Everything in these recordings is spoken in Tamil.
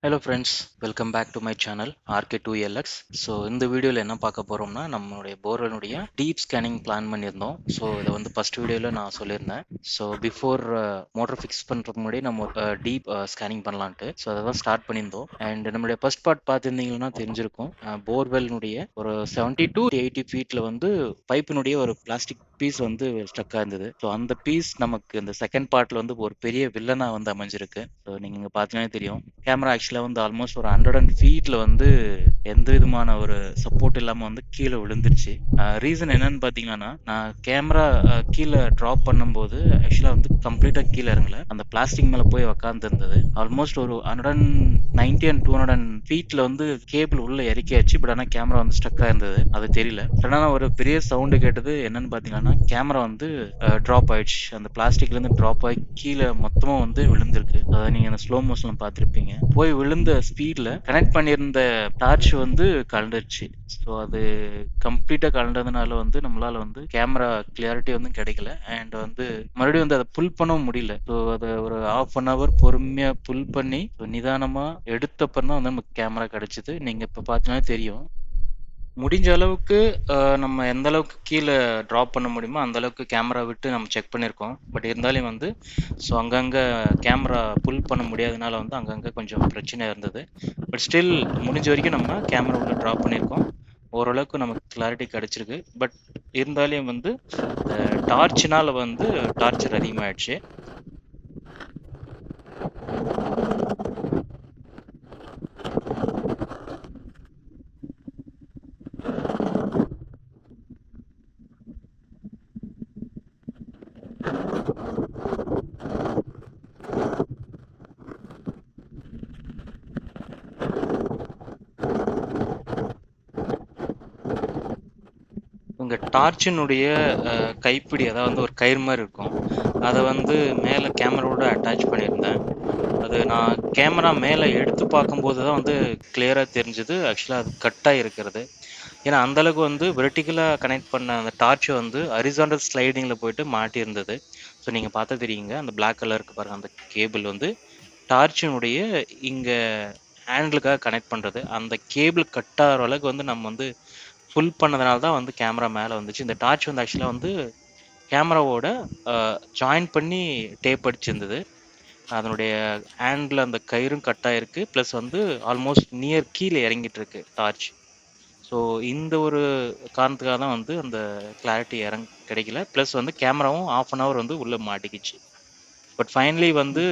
Hello friends, welcome back to my channel RK2LX. So இந்த வீடியோவில் என்ன பார்க்க போகிறோம்னா நம்மளுடைய போர்வெலுடைய டீப் ஸ்கேனிங் பிளான் பண்ணியிருந்தோம். ஸோ இதை வந்து ஃபர்ஸ்ட் வீடியோவில் நான் சொல்லியிருந்தேன். ஸோ பிஃபோர் மோட்டர் ஃபிக்ஸ் பண்ணுறதுக்கு முன்னாடி நம்ம டீப் ஸ்கேனிங் பண்ணலான்ட்டு ஸோ அதை தான் ஸ்டார்ட் பண்ணியிருந்தோம். அண்ட் நம்மளுடைய ஃபர்ஸ்ட் பார்ட் பார்த்துருந்தீங்கன்னா தெரிஞ்சிருக்கும். போர்வெல்னுடைய ஒரு 70 to 80 ஃபீட்டில் வந்து பைப்பினுடைய ஒரு பிளாஸ்டிக் பீஸ் வந்து ஸ்டக்காக இருந்தது. ஸோ அந்த பீஸ் நமக்கு இந்த செகண்ட் பார்ட்டில் வந்து ஒரு பெரிய வில்லனாக வந்து அமைஞ்சிருக்கு. ஸோ நீங்கள் இங்கே பார்த்தீங்கன்னா தெரியும். கேமரா ஆக்சுவலாக வந்து ஆல்மோஸ்ட் ஒரு 100 ஃபீட்டில் வந்து எந்த விதமான ஒரு சப்போர்ட் இல்லாமல் வந்து கீழே விழுந்துருச்சு. ரீசன் என்னன்னு பார்த்தீங்கன்னா, நான் கேமரா கீழே ட்ராப் பண்ணும்போது ஆக்சுவலாக வந்து கம்ப்ளீட்டாக கீழே இறங்கல. அந்த பிளாஸ்டிக் மேலே போய் உக்காந்து இருந்தது. ஆல்மோஸ்ட் ஒரு 190 and 200 ஃபீட்டில் வந்து கேபிள் உள்ள இறக்கியாச்சு. பட் ஆனால் கேமரா வந்து ஸ்டக்காக இருந்தது. அது தெரியல. சடனாக ஒரு பெரிய சவுண்டு கேட்டது. என்னன்னு பார்த்தீங்கன்னா, கேமரா வந்து ட்ராப் ஆயிடுச்சு. அந்த பிளாஸ்டிக்லேருந்து ட்ராப் ஆகி கீழே மொத்தமாக வந்து விழுந்திருக்கு. அதை நீங்கள் அந்த ஸ்லோ மோஷனில் பார்த்துருப்பீங்க. போய் விழுந்த ஸ்பீடில் கனெக்ட் பண்ணியிருந்த டார்ச் வந்து கலண்டுருச்சு. ஸோ அது கம்ப்ளீட்டாக கலண்டதுனால வந்து நம்மளால வந்து கேமரா கிளியாரிட்டி வந்து கிடைக்கல. அண்ட் வந்து மறுபடியும் வந்து அதை புல் பண்ணவும் முடியல. ஸோ அதை ஒரு ½ பொறுமையாக புல் பண்ணி நிதானமாக எடுத்தப்பறம் தான் வந்து நமக்கு கேமரா கிடைச்சிது. நீங்கள் இப்போ பார்த்தீங்கன்னா தெரியும். முடிஞ்ச அளவுக்கு நம்ம எந்த அளவுக்கு கீழே ட்ராப் பண்ண முடியுமோ அந்த அளவுக்கு கேமரா விட்டு நம்ம செக் பண்ணியிருக்கோம். பட் இருந்தாலும் வந்து ஸோ அங்கங்கே கேமரா புல் பண்ண முடியாதனால வந்து அங்கங்கே கொஞ்சம் பிரச்சனை இருந்தது. பட் ஸ்டில் முடிஞ்ச வரைக்கும் நம்ம கேமரா உள்ள ட்ராப் பண்ணியிருக்கோம். ஓரளவுக்கு நமக்கு கிளாரிட்டி கிடச்சிருக்கு. பட் இருந்தாலும் வந்து டார்ச்சினால் வந்து டார்ச்சர் அதிகமாகிடுச்சு. உங்கள் டார்ச்சினுடைய கைப்பிடி, அதாவது வந்து ஒரு கயிறு மாதிரி இருக்கும். அதை வந்து மேலே கேமராவோட அட்டாச் பண்ணியிருந்தேன். அது நான் கேமரா மேலே எடுத்து பார்க்கும்போது தான் வந்து கிளியராக தெரிஞ்சுது. ஆக்சுவலாக அது கட்டாக இருக்கிறது. ஏன்னா அந்தளவுக்கு வந்து வெர்டிக்கலாக கனெக்ட் பண்ண அந்த டார்ச் வந்து ஹரிசாண்டல் ஸ்லைடிங்கில் போயிட்டு மாட்டியிருந்தது. ஸோ நீங்கள் பார்த்தா தெரியுங்க, அந்த பிளாக் கலருக்கு பாருங்கள், அந்த கேபிள் வந்து டார்ச்சினுடைய இங்கே ஹேண்டிலுக்காக கனெக்ட் பண்ணுறது. அந்த கேபிள் கட் ஆகிற அளவுக்கு வந்து நம்ம வந்து ஃபுல் பண்ணதுனால தான் வந்து கேமரா மேலே வந்துச்சு. இந்த டார்ச் வந்து ஆக்சுவலாக வந்து கேமராவோட ஜாயின் பண்ணி டேப் அடிச்சிருந்தது. அதனுடைய ஹேண்டில் அந்த கயிறும் கட் ஆகிருக்கு. ப்ளஸ் வந்து ஆல்மோஸ்ட் நியர் கீழே இறங்கிட்டு இருக்கு டார்ச். ஸோ இந்த ஒரு காரணத்துக்காக தான் வந்து அந்த கிளாரிட்டி கிடைக்கல. ப்ளஸ் வந்து கேமராவும் ½ வந்து உள்ளே மாட்டிக்கிச்சு. பட் ஃபைனலி வந்து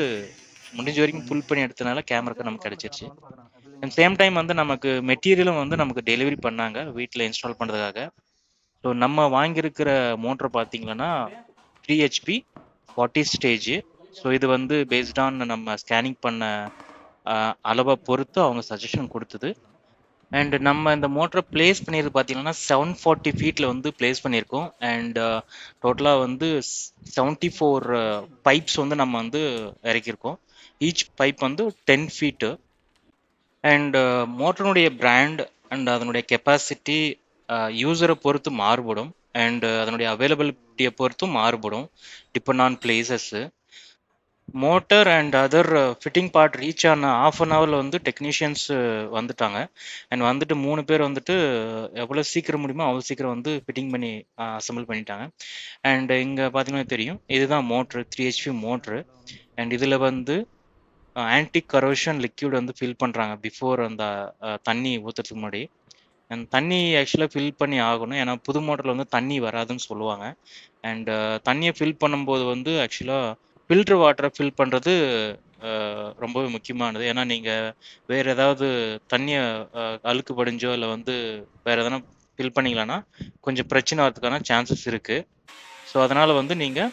முடிஞ்ச வரைக்கும் புல் பண்ணி எடுத்தனால கேமராக்கு நமக்கு கிடைச்சிருச்சு. அண்ட் சேம் டைம் வந்து நமக்கு மெட்டீரியலும் வந்து நமக்கு டெலிவரி பண்ணாங்க வீட்டில் இன்ஸ்டால் பண்ணுறதுக்காக. ஸோ நம்ம வாங்கியிருக்கிற மோட்டர் பார்த்தீங்கன்னா 3 HP 40 ஸ்டேஜ். ஸோ இது வந்து பேஸ்ட் ஆன் நம்ம ஸ்கேனிங் பண்ண அளவை பொறுத்து அவங்க சஜஷன் கொடுத்தது. அண்ட் நம்ம இந்த மோட்டரை பிளேஸ் பண்ணியது பார்த்தீங்கன்னா 740 ஃபீட்டில் வந்து பிளேஸ் பண்ணியிருக்கோம். அண்ட் டோட்டலாக வந்து 74 பைப்ஸ் வந்து நம்ம வந்து இறக்கியிருக்கோம். ஈச் பைப் வந்து 10 ஃபீட்டு. அண்ட் மோட்டருடைய பிராண்ட் அண்ட் அதனுடைய கெப்பாசிட்டி யூசரை பொறுத்து மாறுபடும். அண்ட் அதனுடைய அவைலபிலிட்டியை பொறுத்தும் மாறுபடும், depend on places. Motor and other fitting part reach ஆன ½ வந்து டெக்னீஷியன்ஸ் வந்துட்டாங்க. அண்ட் வந்துட்டு 3 பேர் வந்துட்டு எவ்வளோ சீக்கிரம் முடியுமோ அவ்வளோ சீக்கிரம் வந்து ஃபிட்டிங் பண்ணி அசம்பிள் பண்ணிட்டாங்க. அண்ட் இங்கே பார்த்தீங்கன்னா தெரியும், இதுதான் மோட்ரு, 3 HP மோட்ரு. அண்ட் இதில் வந்து ஆன்டி கரோஷன் லிக்யூட் வந்து ஃபில் பண்ணுறாங்க பிஃபோர் அந்த தண்ணி ஊற்றுறதுக்கு முன்னாடி. அண்ட் தண்ணி ஆக்சுவலாக ஃபில் பண்ணி ஆகணும். ஏன்னா புது மோட்டரில் வந்து தண்ணி வராதுன்னு சொல்லுவாங்க. அண்ட் தண்ணியை ஃபில் பண்ணும்போது வந்து ஆக்சுவலாக ஃபில்ட்ரு வாட்டரை ஃபில் பண்ணுறது ரொம்பவே முக்கியமானது. ஏன்னா நீங்கள் வேறு ஏதாவது தண்ணியை அழுக்கு படிஞ்சோ இல்லை வந்து வேறு எதனா ஃபில் பண்ணிக்கலான்னா கொஞ்சம் பிரச்சனை வரதுக்கான சான்சஸ் இருக்குது. ஸோ அதனால் வந்து நீங்கள்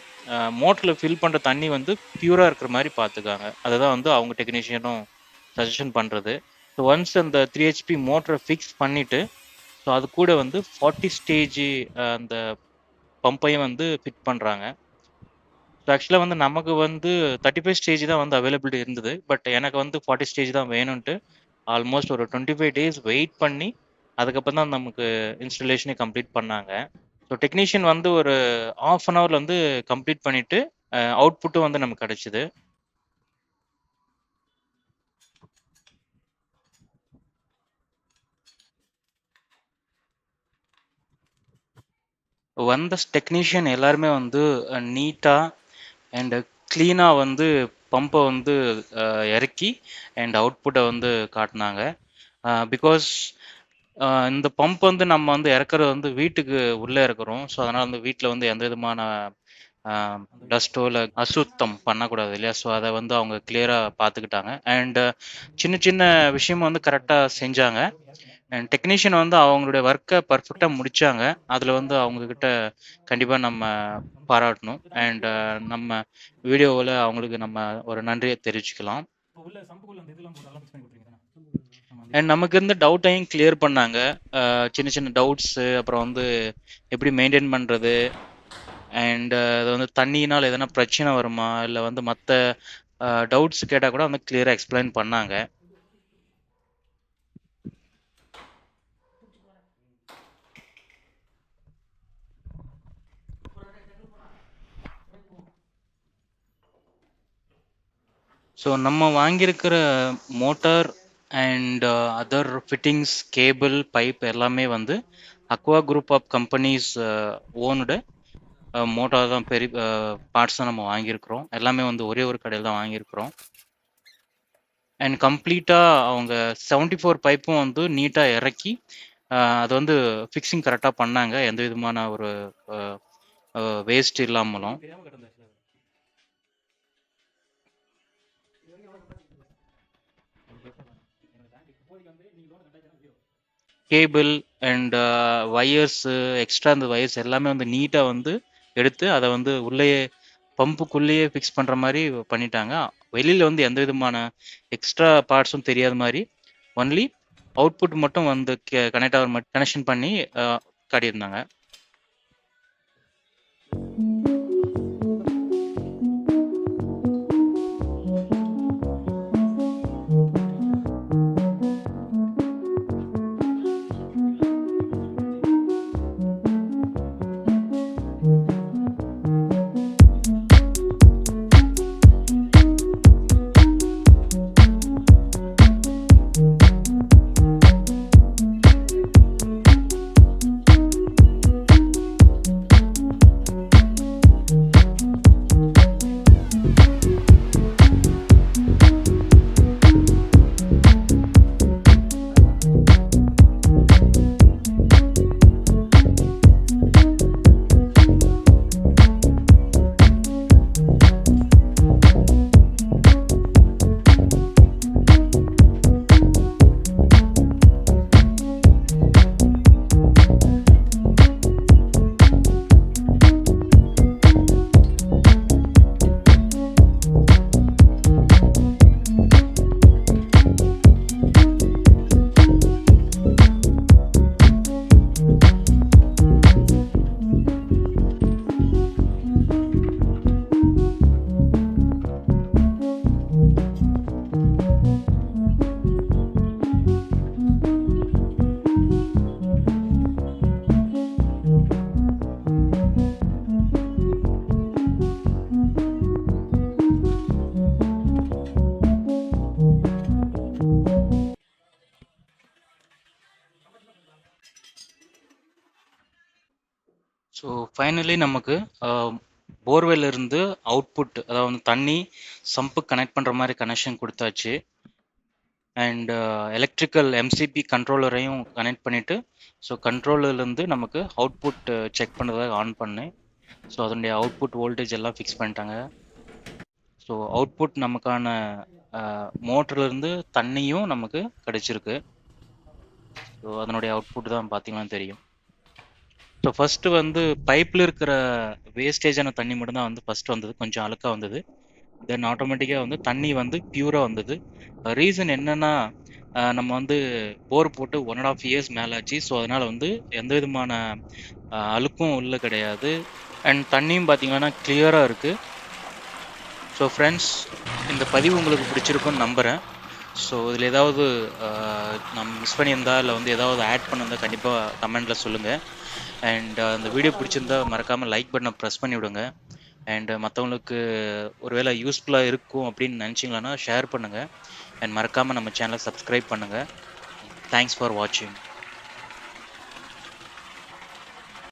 மோட்டரில் ஃபில் பண்ணுற தண்ணி வந்து பியூராக இருக்கிற மாதிரி பார்த்துக்காங்க. அதை தான் வந்து அவங்க டெக்னீஷியனும் சஜஷன் பண்ணுறது. ஸோ ஒன்ஸ் அந்த 3 HP மோட்டரை ஃபிக்ஸ் பண்ணிவிட்டு ஸோ அது கூட வந்து 40 ஸ்டேஜ் அந்த பம்பையும் வந்து ஃபிட் பண்ணுறாங்க. ஸோ ஆக்சுவலாக வந்து நமக்கு வந்து 35 ஸ்டேஜ் தான் வந்து அவைலபிலிட்டி இருந்தது. பட் எனக்கு வந்து 40 ஸ்டேஜ் தான் வேணும்ன்ட்டு ஆல்மோஸ்ட் ஒரு 25 days வெயிட் பண்ணி அதுக்கப்புறம் தான் நமக்கு இன்ஸ்டலேஷனே கம்ப்ளீட் பண்ணாங்க. ஸோ டெக்னீஷியன் வந்து ஒரு ½ வந்து கம்ப்ளீட் பண்ணிவிட்டு அவுட்புட்டும் வந்து நமக்கு கிடச்சிது. வந்த டெக்னீஷியன் எல்லாருமே வந்து நீட்டாக அண்ட் க்ளீனாக வந்து பம்பை வந்து இறக்கி அண்ட் அவுட்புட்டை வந்து காட்டினாங்க. பிகாஸ் இந்த பம்ப் வந்து நம்ம வந்து இறக்குறது வந்து வீட்டுக்கு உள்ளே இருக்கிறோம். ஸோ அதனால் வந்து வீட்டில் வந்து எந்த விதமான டஸ்ட்டோ இல்லை அசுத்தம் பண்ணக்கூடாது இல்லையா? ஸோ அதை வந்து அவங்க கிளியராக பார்த்துக்கிட்டாங்க. அண்ட் சின்ன சின்ன விஷயமும் வந்து கரெக்டாக செஞ்சாங்க. அண்ட் டெக்னீஷியன் வந்து அவங்களுடைய ஒர்க்கை பர்ஃபெக்டாக முடிச்சாங்க. அதில் வந்து அவங்கக்கிட்ட கண்டிப்பாக நம்ம பாராட்டணும். அண்ட் நம்ம வீடியோவில் அவங்களுக்கு நம்ம ஒரு நன்றியை தெரிவிச்சுக்கலாம். அண்ட் நமக்கு இருந்த டவுட்டையும் கிளியர் பண்ணாங்க. சின்ன சின்ன டவுட்ஸு, அப்புறம் வந்து எப்படி மெயின்டைன் பண்ணுறது, அண்ட் அது வந்து தண்ணியினால் எதனா பிரச்சனை வருமா, இல்லை வந்து மற்ற டவுட்ஸ் கேட்டால் கூட வந்து கிளியராக எக்ஸ்பிளைன் பண்ணாங்க. ஸோ நம்ம வாங்கியிருக்கிற motor and other fittings, cable, pipe எல்லாமே வந்து அக்வா குரூப் ஆஃப் கம்பெனிஸ் ஓனுட மோட்டார் தான், பெரிய பார்ட்ஸ் தான் நம்ம வாங்கியிருக்கிறோம். எல்லாமே வந்து ஒரே ஒரு கடையில் தான் வாங்கியிருக்கிறோம். அண்ட் கம்ப்ளீட்டாக அவங்க 74 பைப்பும் வந்து நீட்டாக இறக்கி அது வந்து ஃபிக்ஸிங் கரெக்டாக பண்ணாங்க. எந்த விதமான ஒரு வேஸ்ட் இல்லாமலும். கேபிள் அண்ட் வயர்ஸு, எக்ஸ்ட்ரா அந்த வயர்ஸ் எல்லாமே வந்து நீட்டாக வந்து எடுத்து அதை வந்து உள்ளேயே பம்புக்குள்ளேயே ஃபிக்ஸ் பண்ணுற மாதிரி பண்ணிட்டாங்க. வெளியில் வந்து எந்த விதமான எக்ஸ்ட்ரா பார்ட்ஸும் தெரியாத மாதிரி ஒன்லி அவுட்புட் மட்டும் வந்து கனெக்ட் ஆகிற மட்டும் கனெக்ஷன் பண்ணி காட்டியிருந்தாங்க. ஸோ ஃபைனலி நமக்கு போர்வெல் இருந்து அவுட்புட், அதாவது தண்ணி சம்பு கனெக்ட் பண்ணுற மாதிரி கனெக்ஷன் கொடுத்தாச்சு. அண்ட் எலக்ட்ரிக்கல் எம்சிபி கண்ட்ரோலரையும் கனெக்ட் பண்ணிவிட்டு, ஸோ கண்ட்ரோலர்லேருந்து நமக்கு அவுட்புட் செக் பண்ணுறதாக ஆன் பண்ணேன். ஸோ அதனுடைய அவுட்புட் வோல்டேஜ் எல்லாம் ஃபிக்ஸ் பண்ணிட்டாங்க. ஸோ அவுட்புட் நமக்கான மோட்டர்லேருந்து தண்ணியும் நமக்கு கிடைச்சிருக்கு. ஸோ அதனுடைய அவுட்புட் தான் பார்த்தீங்கன்னா தெரியும். ஸோ ஃபஸ்ட்டு வந்து பைப்பில் இருக்கிற வேஸ்டேஜான தண்ணி மட்டும்தான் வந்து ஃபஸ்ட்டு வந்தது, கொஞ்சம் அழுக்காக வந்தது. தென் ஆட்டோமேட்டிக்காக வந்து தண்ணி வந்து பியூராக வந்தது. ரீசன் என்னென்னா, நம்ம வந்து போர் போட்டு 1.5 இயர்ஸ் மேலே ஆச்சு. ஸோ அதனால் வந்து எந்த விதமான அழுக்கும் உள்ள கிடையாது. அண்ட் தண்ணியும் பார்த்திங்கன்னா கிளியராக இருக்குது. ஸோ ஃப்ரெண்ட்ஸ், இந்த பதிவு உங்களுக்கு பிடிச்சிருக்குன்னு நம்புகிறேன். ஸோ இதில் ஏதாவது நம்ம மிஸ் பண்ணியிருந்தா இல்லை வந்து ஏதாவது ஆட் பண்ணியிருந்தா கண்டிப்பாக கமெண்ட்டில் சொல்லுங்கள். அண்ட் அந்த வீடியோ பிடிச்சிருந்தா மறக்காமல் லைக் பட்டனை ப்ரெஸ் பண்ணி விடுங்க. அண்ட் மற்றவங்களுக்கு ஒருவேளை யூஸ்ஃபுல்லாக இருக்கும் அப்படின்னு நினச்சிங்களான்னா ஷேர் பண்ணுங்கள். அண்ட் மறக்காமல் நம்ம சேனலை சப்ஸ்கிரைப் பண்ணுங்கள். தேங்க்ஸ் ஃபார் வாட்சிங்.